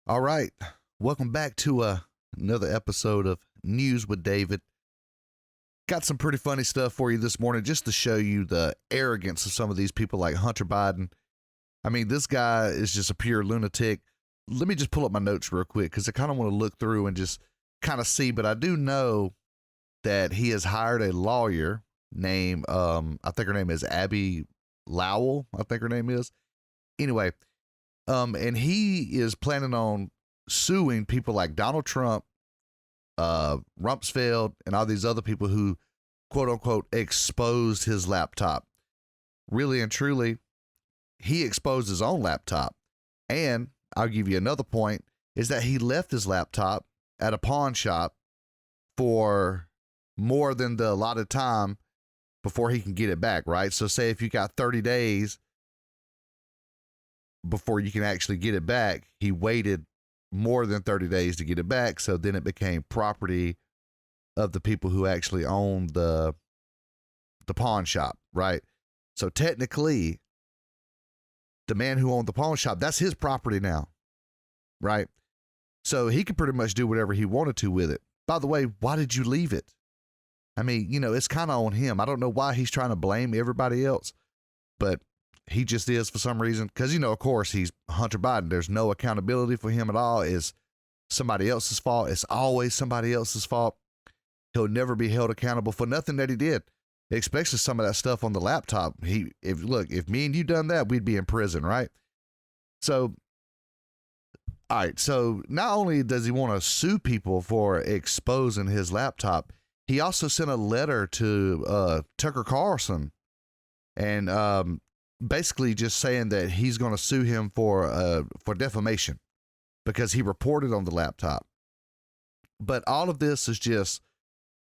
All right. Welcome back to another episode of News with David. Got some pretty funny stuff for you this morning just to show you the arrogance of some of these people like Hunter Biden. I mean, this guy is just a pure lunatic. Let me just pull up my notes real quick because I kind of want to look through and just kind of see. But I do know that he has hired a lawyer named, I think her name is Abby Lowell. I think her name is. Anyway, and he is planning on suing people like Donald Trump, Rumsfeld, and all these other people who, quote unquote, exposed his laptop. Really and truly, he exposed his own laptop. And I'll give you another point, is that he left his laptop at a pawn shop for more than the allotted time before he can get it back, right? So say if you got 30 days before you can actually get it back, he waited more than 30 days to get it back. So then it became property of the people who actually owned the pawn shop, right? So technically, the man who owned the pawn shop, that's his property now, right? So he could pretty much do whatever he wanted to with it. By the way, why did you leave it? I mean, it's kind of on him. I don't know why he's trying to blame everybody else, but he just is for some reason. Because, of course, he's Hunter Biden. There's no accountability for him at all. It's somebody else's fault. It's always somebody else's fault. He'll never be held accountable for nothing that he did, especially some of that stuff on the laptop. If me and you done that, we'd be in prison, right? So, all right. So not only does he want to sue people for exposing his laptop, he also sent a letter to Tucker Carlson and basically just saying that he's going to sue him for defamation because he reported on the laptop. But all of this is just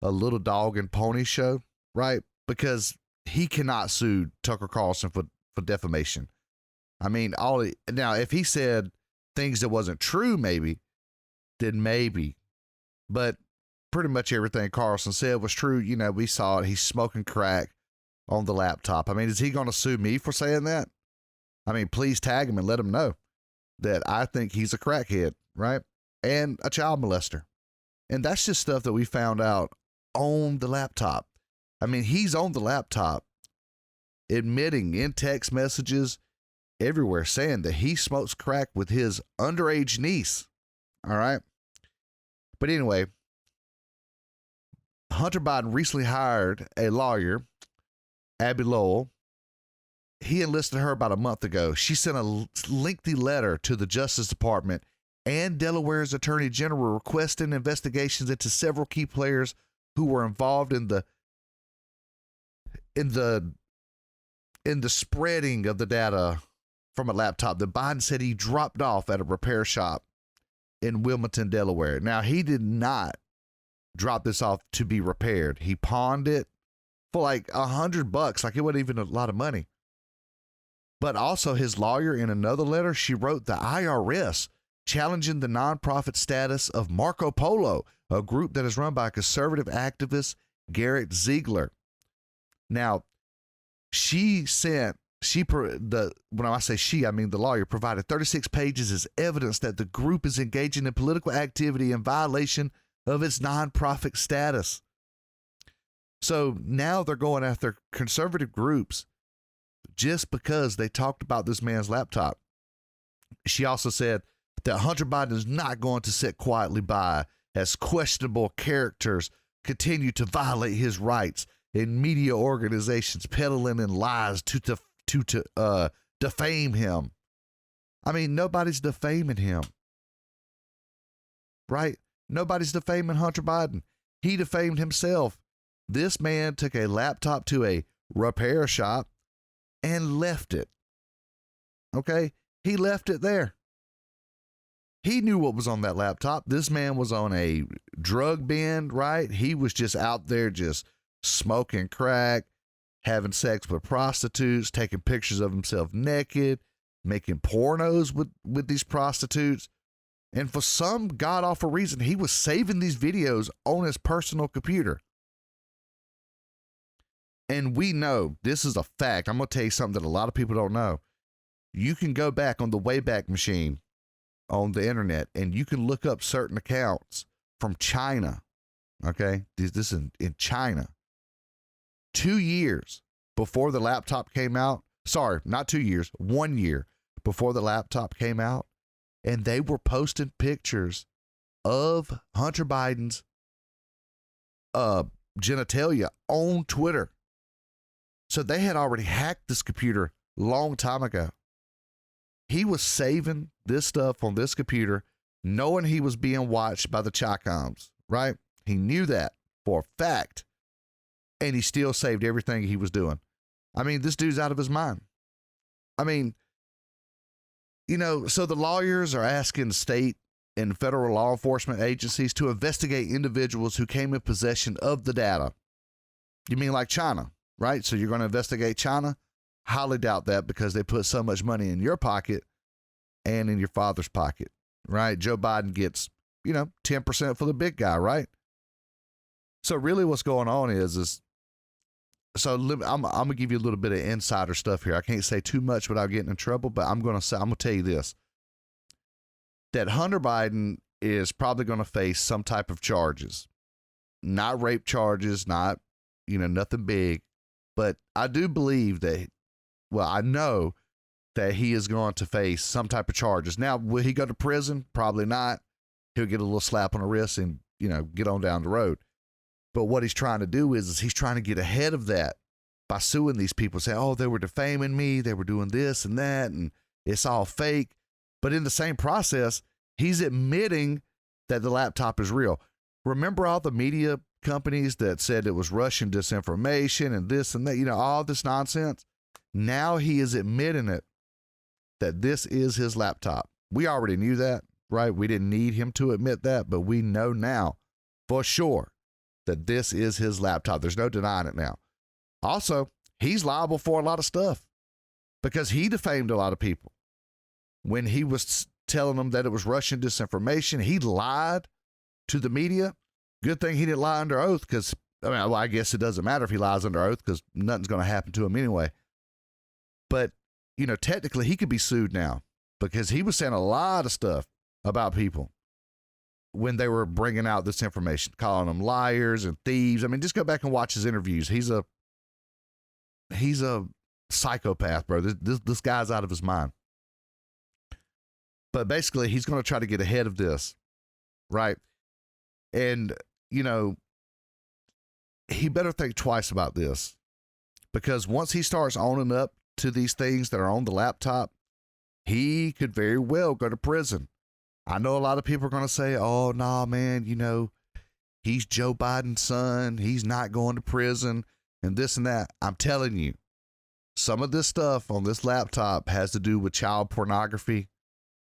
a little dog and pony show, right? Because he cannot sue Tucker Carlson for defamation. I mean, now if he said things that wasn't true, then maybe. But pretty much everything Carlson said was true. We saw it. He's smoking crack on the laptop. I mean, is he going to sue me for saying that? I mean, please tag him and let him know that I think he's a crackhead, right? And a child molester. And that's just stuff that we found out on the laptop. I mean, he's on the laptop admitting in text messages everywhere saying that he smokes crack with his underage niece. All right. But anyway, Hunter Biden recently hired a lawyer, Abby Lowell. He enlisted her about a month ago. She sent a lengthy letter to the Justice Department and Delaware's Attorney General requesting investigations into several key players who were involved in the spreading of the data from a laptop that Biden said he dropped off at a repair shop in Wilmington, Delaware. Now, he did not drop this off to be repaired. He pawned it for like $100. Like, it wasn't even a lot of money. But also his lawyer, in another letter, she wrote the IRS challenging the nonprofit status of Marco Polo, a group that is run by conservative activist Garrett Ziegler. Now, when I say she, I mean the lawyer, provided 36 pages as evidence that the group is engaging in political activity in violation of its nonprofit status. So now they're going after conservative groups just because they talked about this man's laptop. She also said that Hunter Biden is not going to sit quietly by as questionable characters continue to violate his rights in media organizations peddling in lies to defame him. I mean, nobody's defaming him, right? Nobody's defaming Hunter Biden. He defamed himself. This man took a laptop to a repair shop and left it. Okay? He left it there. He knew what was on that laptop. This man was on a drug bend, right? He was just out there just smoking crack, having sex with prostitutes, taking pictures of himself naked, making pornos with these prostitutes. And for some god-awful reason, he was saving these videos on his personal computer. And we know, this is a fact. I'm going to tell you something that a lot of people don't know. You can go back on the Wayback Machine on the internet, and you can look up certain accounts from China. Okay, this is in China. 2 years before the laptop came out. Sorry, not 2 years. 1 year before the laptop came out, and they were posting pictures of Hunter Biden's genitalia on Twitter. So they had already hacked this computer long time ago. He was saving this stuff on this computer, knowing he was being watched by the Chicoms, right? He knew that for a fact, and he still saved everything he was doing. I mean, this dude's out of his mind. I mean, you know, so the lawyers are asking state and federal law enforcement agencies to investigate individuals who came in possession of the data. You mean like China, right? So you're going to investigate China? Highly doubt that, because they put so much money in your pocket and in your father's pocket, right? Joe Biden gets, 10% for the big guy, right? So really what's going on is so I'm going to give you a little bit of insider stuff here. I can't say too much without getting in trouble, but I'm going to tell you this, that Hunter Biden is probably going to face some type of charges, not rape charges, not, nothing big, but I do believe that, I know that he is going to face some type of charges. Now, will he go to prison? Probably not. He'll get a little slap on the wrist and, get on down the road. But what he's trying to do is he's trying to get ahead of that by suing these people, saying, oh, they were defaming me, they were doing this and that, and it's all fake. But in the same process, he's admitting that the laptop is real. Remember all the media companies that said it was Russian disinformation and this and that, all this nonsense? Now he is admitting it, that this is his laptop. We already knew that, right? We didn't need him to admit that, but we know now for sure that this is his laptop. There's no denying it now. Also, he's liable for a lot of stuff because he defamed a lot of people. When he was telling them that it was Russian disinformation, he lied to the media. Good thing he didn't lie under oath, because, I guess it doesn't matter if he lies under oath, because nothing's going to happen to him anyway. But, technically he could be sued now because he was saying a lot of stuff about people when they were bringing out this information, calling them liars and thieves. Just go back and watch his interviews. He's a psychopath, bro. This guy's out of his mind. But basically, he's going to try to get ahead of this, right? And, he better think twice about this, because once he starts owning up to these things that are on the laptop, he could very well go to prison. I know a lot of people are going to say, oh, nah, man, he's Joe Biden's son. He's not going to prison and this and that. I'm telling you, some of this stuff on this laptop has to do with child pornography,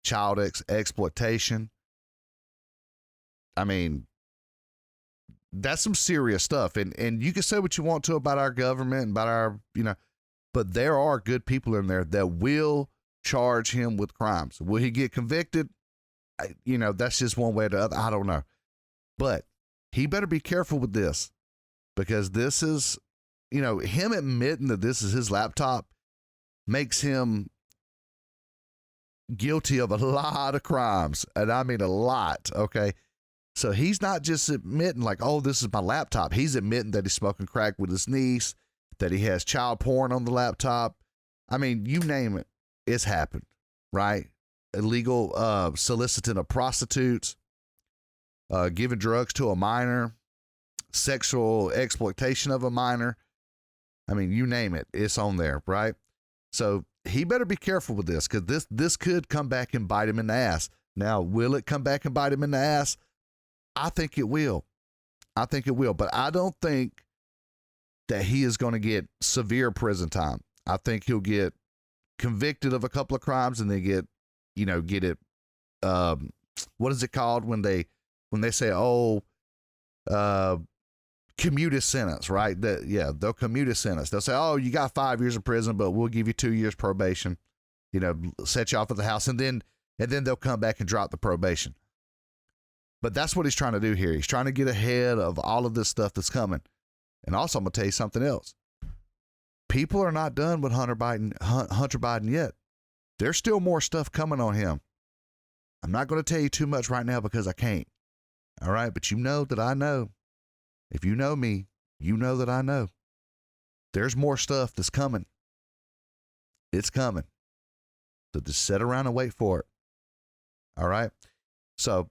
child exploitation. That's some serious stuff. And you can say what you want to about our government and about our, but there are good people in there that will charge him with crimes. Will he get convicted? That's just one way or the other. I don't know. But he better be careful with this, because this is, him admitting that this is his laptop makes him guilty of a lot of crimes. And I mean a lot. Okay. So he's not just admitting like, oh, this is my laptop. He's admitting that he's smoking crack with his niece, that he has child porn on the laptop. You name it, it's happened, right? Illegal soliciting of prostitutes, giving drugs to a minor, sexual exploitation of a minor. You name it, it's on there, right? So he better be careful with this, because this could come back and bite him in the ass. Now, will it come back and bite him in the ass? I think it will. But I don't think that he is going to get severe prison time. I think he'll get convicted of a couple of crimes and they get it. What is it called when they say, commute his sentence, right? They'll commute his sentence. They'll say, oh, you got 5 years in prison, but we'll give you 2 years probation, set you off at the house. And then they'll come back and drop the probation. But that's what he's trying to do here. He's trying to get ahead of all of this stuff that's coming. And also, I'm going to tell you something else. People are not done with Hunter Biden yet. There's still more stuff coming on him. I'm not going to tell you too much right now because I can't. All right. But you know that I know. If you know me, you know that I know. There's more stuff that's coming. It's coming. So just sit around and wait for it. All right. So,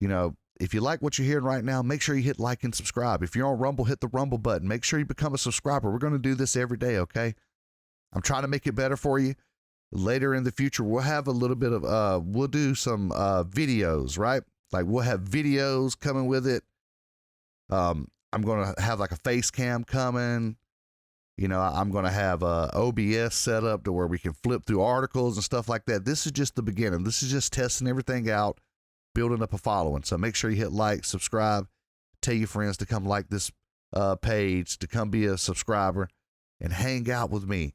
you know, if you like what you're hearing right now, make sure you hit like and subscribe. If you're on Rumble, hit the Rumble button. Make sure you become a subscriber. We're going to do this every day, okay? I'm trying to make it better for you. Later in the future, we'll have a little bit of, we'll do some videos, right? Like we'll have videos coming with it. I'm going to have like a face cam coming. You know, I'm going to have a OBS set up to where we can flip through articles and stuff like that. This is just the beginning. This is just testing everything out, building up a following. So make sure you hit like, subscribe, tell your friends to come like this page, to come be a subscriber and hang out with me.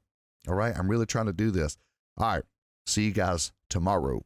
All right. I'm really trying to do this. All right. See you guys tomorrow.